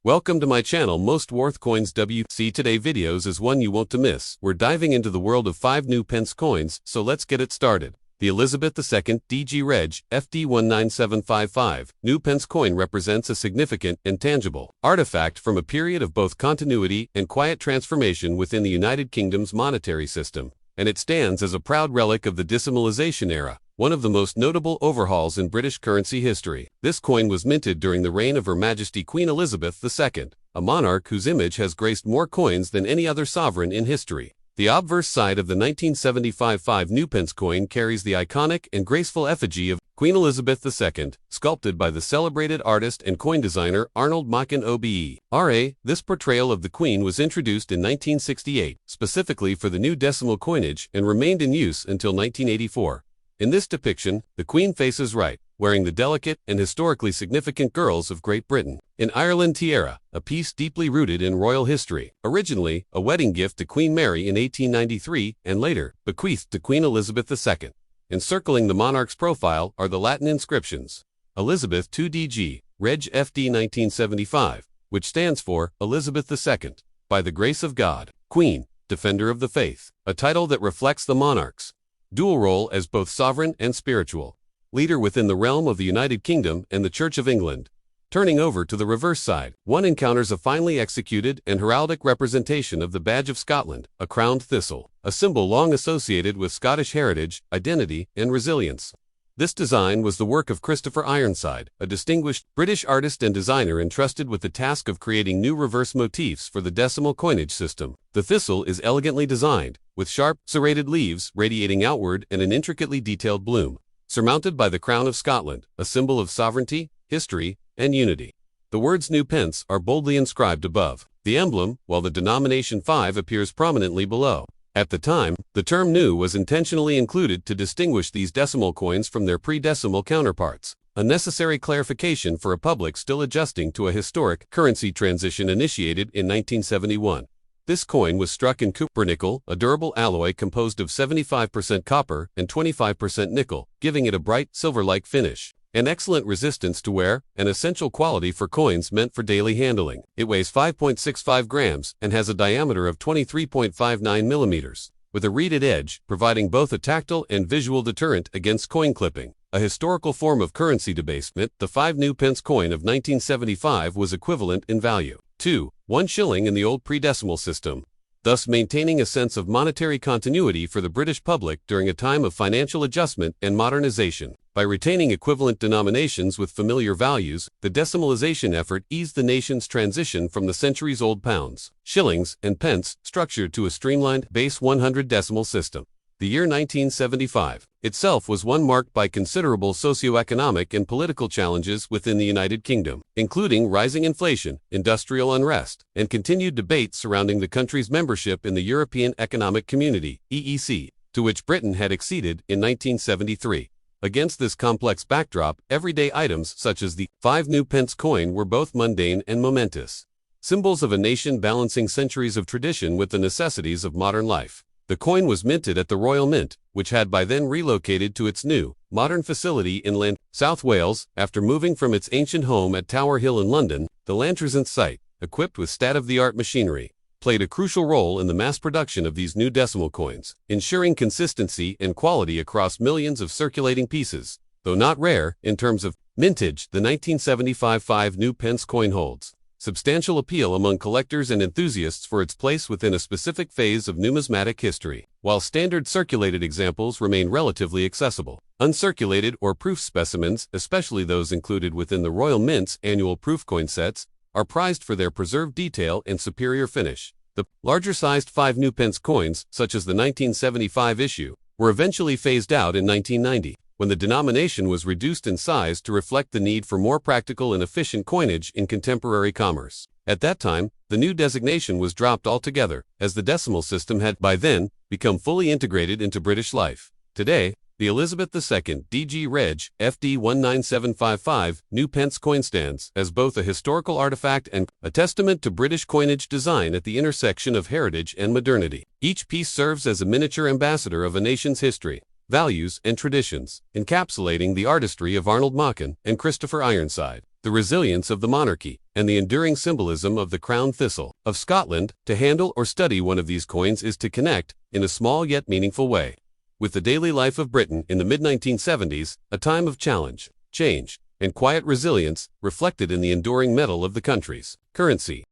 Welcome to my channel Most Worth Coins WC. Today videos is one you want to miss. We're diving into the world of 5 new pence coins, so let's get it started. The Elizabeth II DG Reg FD 19755 new pence coin represents a significant and tangible artifact from a period of both continuity and quiet transformation within the United Kingdom's monetary system, and it stands as a proud relic of the decimalisation era, one of the most notable overhauls in British currency history. This coin was minted during the reign of Her Majesty Queen Elizabeth II, a monarch whose image has graced more coins than any other sovereign in history. The obverse side of the 1975 5 new pence coin carries the iconic and graceful effigy of Queen Elizabeth II, sculpted by the celebrated artist and coin designer Arnold Machen OBE. R.A. This portrayal of the Queen was introduced in 1968, specifically for the new decimal coinage, and remained in use until 1984. In this depiction, the Queen faces right, wearing the delicate and historically significant girls of Great Britain. In Ireland tiara, a piece deeply rooted in royal history, originally a wedding gift to Queen Mary in 1893 and later bequeathed to Queen Elizabeth II. Encircling the monarch's profile are the Latin inscriptions, Elizabeth II DG, Reg FD 1975, which stands for Elizabeth II, by the grace of God, Queen, Defender of the Faith, a title that reflects the monarch's dual role as both sovereign and spiritual leader within the realm of the United Kingdom and the Church of England. Turning over to the reverse side, one encounters a finely executed and heraldic representation of the badge of Scotland, a crowned thistle, a symbol long associated with Scottish heritage, identity, and resilience. This design was the work of Christopher Ironside, a distinguished British artist and designer entrusted with the task of creating new reverse motifs for the decimal coinage system. The thistle is elegantly designed, with sharp, serrated leaves radiating outward and an intricately detailed bloom, surmounted by the crown of Scotland, a symbol of sovereignty, history, and unity. The words new pence are boldly inscribed above the emblem, while the denomination 5 appears prominently below. At the time, the term new was intentionally included to distinguish these decimal coins from their pre-decimal counterparts, a necessary clarification for a public still adjusting to a historic currency transition initiated in 1971. This coin was struck in cupronickel, a durable alloy composed of 75% copper and 25% nickel, giving it a bright, silver-like finish. An excellent resistance to wear, an essential quality for coins meant for daily handling. It weighs 5.65 grams and has a diameter of 23.59 millimeters, with a reeded edge, providing both a tactile and visual deterrent against coin clipping. A historical form of currency debasement, the 5 new pence coin of 1975 was equivalent in value to 1 shilling in the old pre-decimal system, thus maintaining a sense of monetary continuity for the British public during a time of financial adjustment and modernization. By retaining equivalent denominations with familiar values, the decimalisation effort eased the nation's transition from the centuries-old pounds, shillings, and pence structure to a streamlined base 100 decimal system. The year 1975 itself was one marked by considerable socio-economic and political challenges within the United Kingdom, including rising inflation, industrial unrest, and continued debates surrounding the country's membership in the European Economic Community, EEC, to which Britain had acceded in 1973. Against this complex backdrop, everyday items such as the 5 new pence coin were both mundane and momentous, symbols of a nation balancing centuries of tradition with the necessities of modern life. The coin was minted at the Royal Mint, which had by then relocated to its new, modern facility in South Wales. After moving from its ancient home at Tower Hill in London, the Lantrizant site, equipped with state-of-the-art machinery, played a crucial role in the mass production of these new decimal coins, ensuring consistency and quality across millions of circulating pieces. Though not rare in terms of mintage, the 1975 5 new pence coin holds substantial appeal among collectors and enthusiasts for its place within a specific phase of numismatic history. While standard circulated examples remain relatively accessible, uncirculated or proof specimens, especially those included within the Royal Mint's annual proof coin sets, are prized for their preserved detail and superior finish. The larger-sized 5 new pence coins, such as the 1975 issue, were eventually phased out in 1990, when the denomination was reduced in size to reflect the need for more practical and efficient coinage in contemporary commerce. At that time, the new designation was dropped altogether, as the decimal system had, by then, become fully integrated into British life. Today, the Elizabeth II DG Reg FD 19755 new pence coin stands as both a historical artifact and a testament to British coinage design at the intersection of heritage and modernity. Each piece serves as a miniature ambassador of a nation's history, values, and traditions, encapsulating the artistry of Arnold Machen and Christopher Ironside. the resilience of the monarchy, and the enduring symbolism of the crown thistle of Scotland. To handle or study one of these coins is to connect, in a small yet meaningful way, with the daily life of Britain in the mid-1970s, a time of challenge, change, and quiet resilience, reflected in the enduring metal of the country's currency.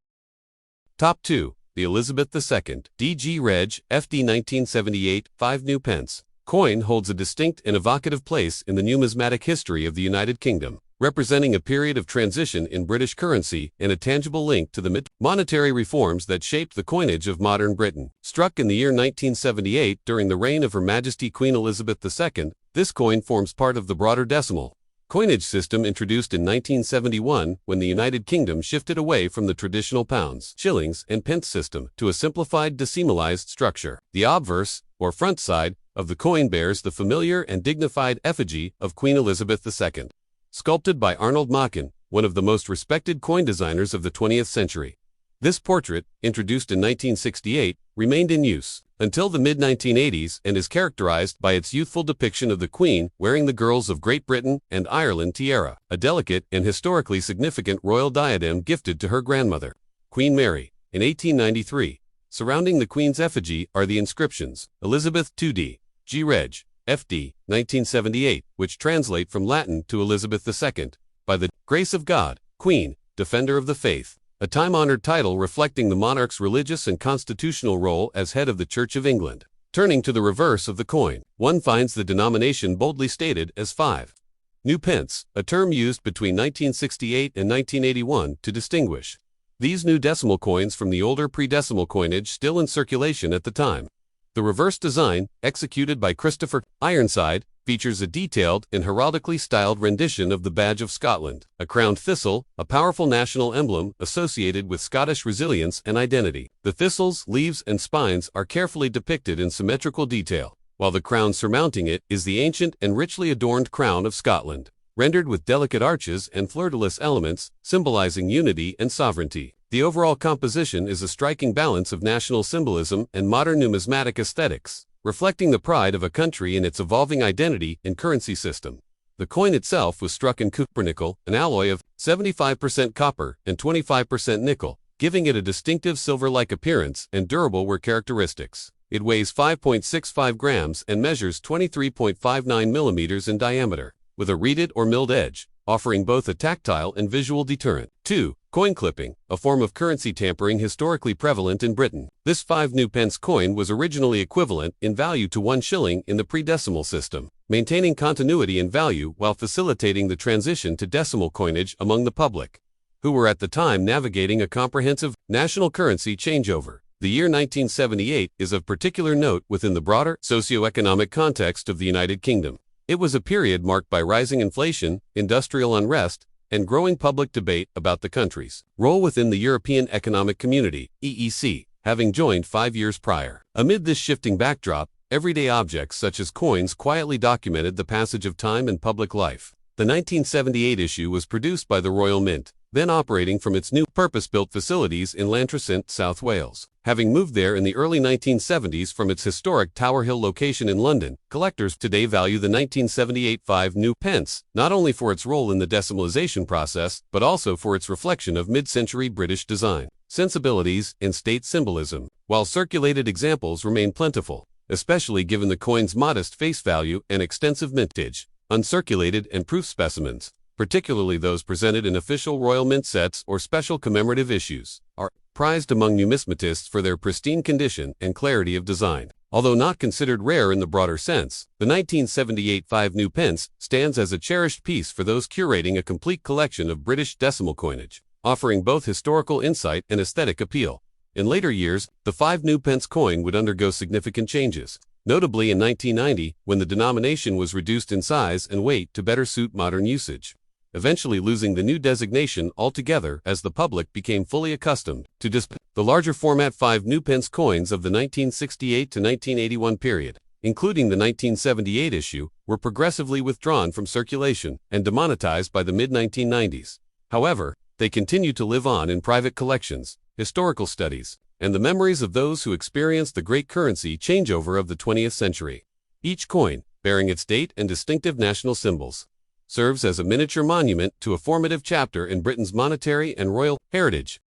Top 2. The Elizabeth II DG Reg. FD 1978 5 New Pence coin holds a distinct and evocative place in the numismatic history of the United Kingdom, representing a period of transition in British currency and a tangible link to the monetary reforms that shaped the coinage of modern Britain. Struck in the year 1978 during the reign of Her Majesty Queen Elizabeth II, this coin forms part of the broader decimal coinage system introduced in 1971 when the United Kingdom shifted away from the traditional pounds, shillings, and pence system to a simplified decimalized structure. The obverse, or front side, of the coin bears the familiar and dignified effigy of Queen Elizabeth II, sculpted by Arnold Machen, one of the most respected coin designers of the 20th century. This portrait, introduced in 1968, remained in use until the mid-1980s and is characterized by its youthful depiction of the Queen wearing the Girls of Great Britain and Ireland tiara, a delicate and historically significant royal diadem gifted to her grandmother, Queen Mary, in 1893. Surrounding the Queen's effigy are the inscriptions, Elizabeth 2d, G. Reg. FD, 1978, which translate from Latin to Elizabeth II, by the grace of God, Queen, Defender of the Faith, a time-honored title reflecting the monarch's religious and constitutional role as head of the Church of England. Turning to the reverse of the coin, one finds the denomination boldly stated as 5 New Pence, a term used between 1968 and 1981 to distinguish these new decimal coins from the older pre-decimal coinage still in circulation at the time. The reverse design, executed by Christopher Ironside, features a detailed and heraldically styled rendition of the Badge of Scotland, a crowned thistle, a powerful national emblem associated with Scottish resilience and identity. The thistle's leaves and spines are carefully depicted in symmetrical detail, while the crown surmounting it is the ancient and richly adorned crown of Scotland, rendered with delicate arches and fleur-de-lis elements, symbolizing unity and sovereignty. The overall composition is a striking balance of national symbolism and modern numismatic aesthetics, reflecting the pride of a country in its evolving identity and currency system. The coin itself was struck in cupronickel, an alloy of 75% copper and 25% nickel, giving it a distinctive silver-like appearance and durable wear characteristics. It weighs 5.65 grams and measures 23.59 millimeters in diameter, with a reeded or milled edge, offering both a tactile and visual deterrent. 2. Coin clipping, a form of currency tampering historically prevalent in Britain. This 5 New Pence coin was originally equivalent in value to 1 shilling in the pre-decimal system, maintaining continuity in value while facilitating the transition to decimal coinage among the public, who were at the time navigating a comprehensive national currency changeover. The year 1978 is of particular note within the broader socioeconomic context of the United Kingdom. It was a period marked by rising inflation, industrial unrest, and growing public debate about the country's role within the European Economic Community, EEC, having joined 5 years prior. Amid this shifting backdrop, everyday objects such as coins quietly documented the passage of time in public life. The 1978 issue was produced by the Royal Mint, then operating from its new purpose-built facilities in Llantrisant, South Wales. Having moved there in the early 1970s from its historic Tower Hill location in London, collectors today value the 1978 5 New Pence, not only for its role in the decimalization process, but also for its reflection of mid-century British design, sensibilities, and state symbolism, while circulated examples remain plentiful, especially given the coin's modest face value and extensive mintage. Uncirculated and proof specimens, particularly those presented in official Royal Mint sets or special commemorative issues, are prized among numismatists for their pristine condition and clarity of design. Although not considered rare in the broader sense, the 1978 5 New Pence stands as a cherished piece for those curating a complete collection of British decimal coinage, offering both historical insight and aesthetic appeal. In later years, the 5 New Pence coin would undergo significant changes, notably in 1990 when the denomination was reduced in size and weight to better suit modern usage, eventually losing the new designation altogether as the public became fully accustomed to the larger format 5 New Pence coins of the 1968 to 1981 period, including the 1978 issue, were progressively withdrawn from circulation and demonetized by the mid-1990s. However, they continue to live on in private collections, historical studies, and the memories of those who experienced the great currency changeover of the 20th century. Each coin, bearing its date and distinctive national symbols, serves as a miniature monument to a formative chapter in Britain's monetary and royal heritage.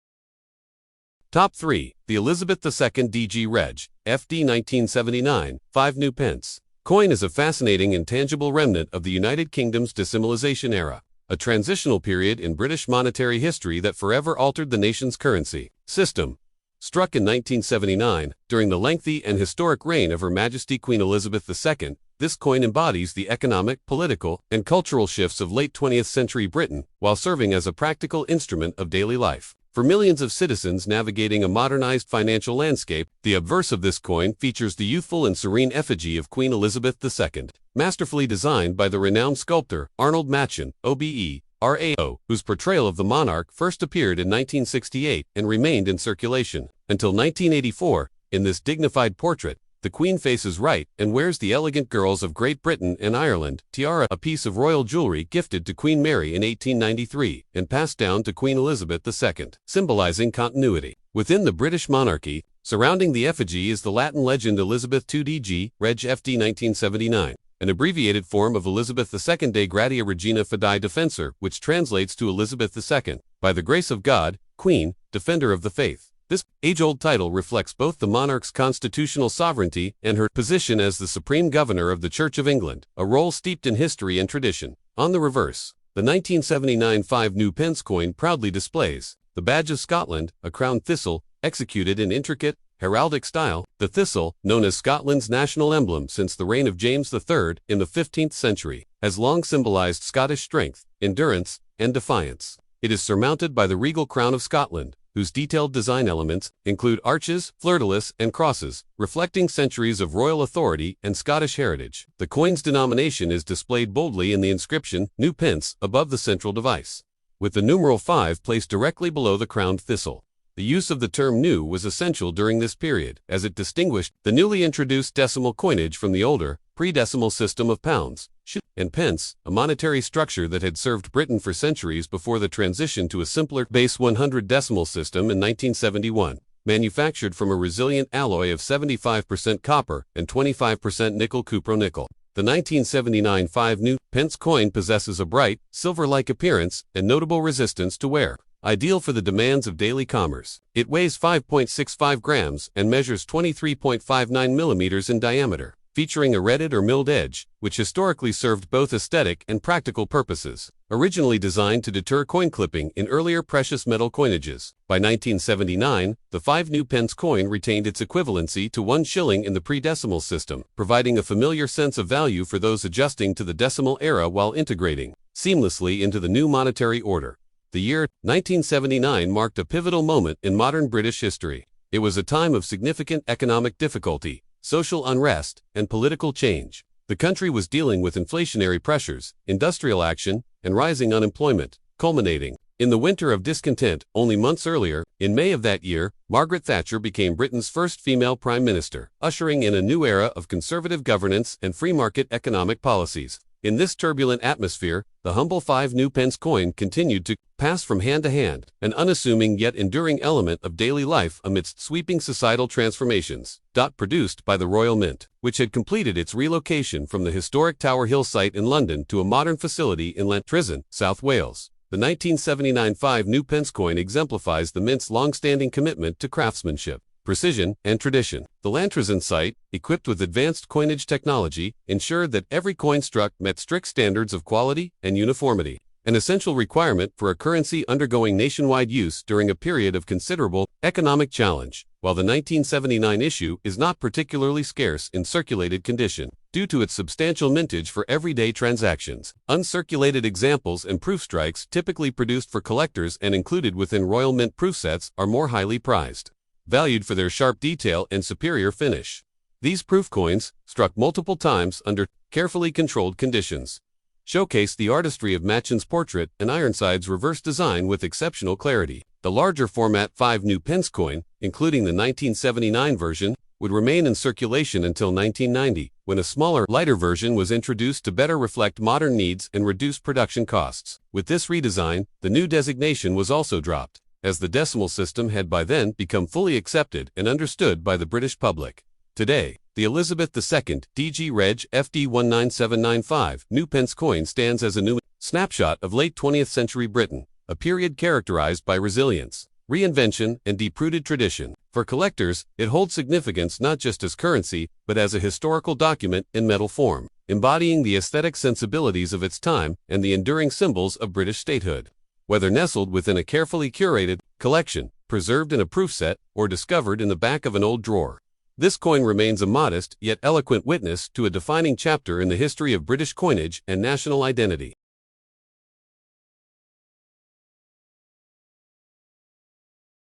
Top 3. The Elizabeth II DG Reg, FD 1979, 5 new pence. Coin is a fascinating and tangible remnant of the United Kingdom's decimalisation era, a transitional period in British monetary history that forever altered the nation's currency system. Struck in 1979, during the lengthy and historic reign of Her Majesty Queen Elizabeth II, this coin embodies the economic, political, and cultural shifts of late 20th century Britain, while serving as a practical instrument of daily life. For millions of citizens navigating a modernized financial landscape, the obverse of this coin features the youthful and serene effigy of Queen Elizabeth II, masterfully designed by the renowned sculptor Arnold Machen, OBE, RAO, whose portrayal of the monarch first appeared in 1968 and remained in circulation until 1984. In this dignified portrait, the Queen faces right and wears the elegant girls of Great Britain and Ireland tiara, a piece of royal jewelry gifted to Queen Mary in 1893 and passed down to Queen Elizabeth II, symbolizing continuity. Within the British monarchy, surrounding the effigy is the Latin legend Elizabeth II DG, Reg FD 1979. An abbreviated form of Elizabeth II de Gratia Regina Fidei Defensor, which translates to Elizabeth II, by the grace of God, Queen, Defender of the Faith. This age-old title reflects both the monarch's constitutional sovereignty and her position as the supreme governor of the Church of England, a role steeped in history and tradition. On the reverse, the 1979 5 new pence coin proudly displays the badge of Scotland, a crown thistle, executed in intricate, heraldic style. The thistle, known as Scotland's national emblem since the reign of James III in the 15th century, has long symbolized Scottish strength, endurance, and defiance. It is surmounted by the regal crown of Scotland, whose detailed design elements include arches, fleur-de-lis, and crosses, reflecting centuries of royal authority and Scottish heritage. The coin's denomination is displayed boldly in the inscription, New Pence, above the central device, with the numeral 5 placed directly below the crowned thistle. The use of the term new was essential during this period, as it distinguished the newly introduced decimal coinage from the older, pre-decimal system of pounds, and pence, a monetary structure that had served Britain for centuries before the transition to a simpler base 100 decimal system in 1971. Manufactured from a resilient alloy of 75% copper and 25% nickel-cupro-nickel. The 1979 5 new pence coin possesses a bright, silver-like appearance and notable resistance to wear. Ideal for the demands of daily commerce. It weighs 5.65 grams and measures 23.59 millimeters in diameter, featuring a retted or milled edge, which historically served both aesthetic and practical purposes. Originally designed to deter coin clipping in earlier precious metal coinages, by 1979, the 5 new pence coin retained its equivalency to 1 shilling in the pre-decimal system, providing a familiar sense of value for those adjusting to the decimal era while integrating seamlessly into the new monetary order. The year 1979 marked a pivotal moment in modern British history. It was a time of significant economic difficulty, social unrest, and political change. The country was dealing with inflationary pressures, industrial action, and rising unemployment, culminating in the winter of discontent. Only months earlier, in May of that year, Margaret Thatcher became Britain's first female prime minister, ushering in a new era of conservative governance and free market economic policies. In this turbulent atmosphere, the humble 5 new pence coin continued to pass from hand to hand, an unassuming yet enduring element of daily life amidst sweeping societal transformations. Produced by the Royal Mint, which had completed its relocation from the historic Tower Hill site in London to a modern facility in Llantrisant, South Wales. The 1979 5 new pence coin exemplifies the Mint's long-standing commitment to craftsmanship, precision, and tradition. The Llantrisant site, equipped with advanced coinage technology, ensured that every coin struck met strict standards of quality and uniformity, an essential requirement for a currency undergoing nationwide use during a period of considerable economic challenge. While the 1979 issue is not particularly scarce in circulated condition, due to its substantial mintage for everyday transactions, uncirculated examples and proof strikes typically produced for collectors and included within Royal Mint proof sets are more highly prized, valued for their sharp detail and superior finish. These proof coins, struck multiple times under carefully controlled conditions, showcase the artistry of Machen's portrait and Ironside's reverse design with exceptional clarity. The larger format 5 new pence coin, including the 1979 version, would remain in circulation until 1990, when a smaller, lighter version was introduced to better reflect modern needs and reduce production costs. With this redesign, the new designation was also dropped, as the decimal system had by then become fully accepted and understood by the British public. Today, the Elizabeth II DG Reg FD 19795 new pence coin stands as a Snapshot of late 20th century Britain, a period characterized by resilience, reinvention, and deep-rooted tradition. For collectors, it holds significance not just as currency, but as a historical document in metal form, embodying the aesthetic sensibilities of its time and the enduring symbols of British statehood. Whether nestled within a carefully curated collection, preserved in a proof set, or discovered in the back of an old drawer, this coin remains a modest yet eloquent witness to a defining chapter in the history of British coinage and national identity.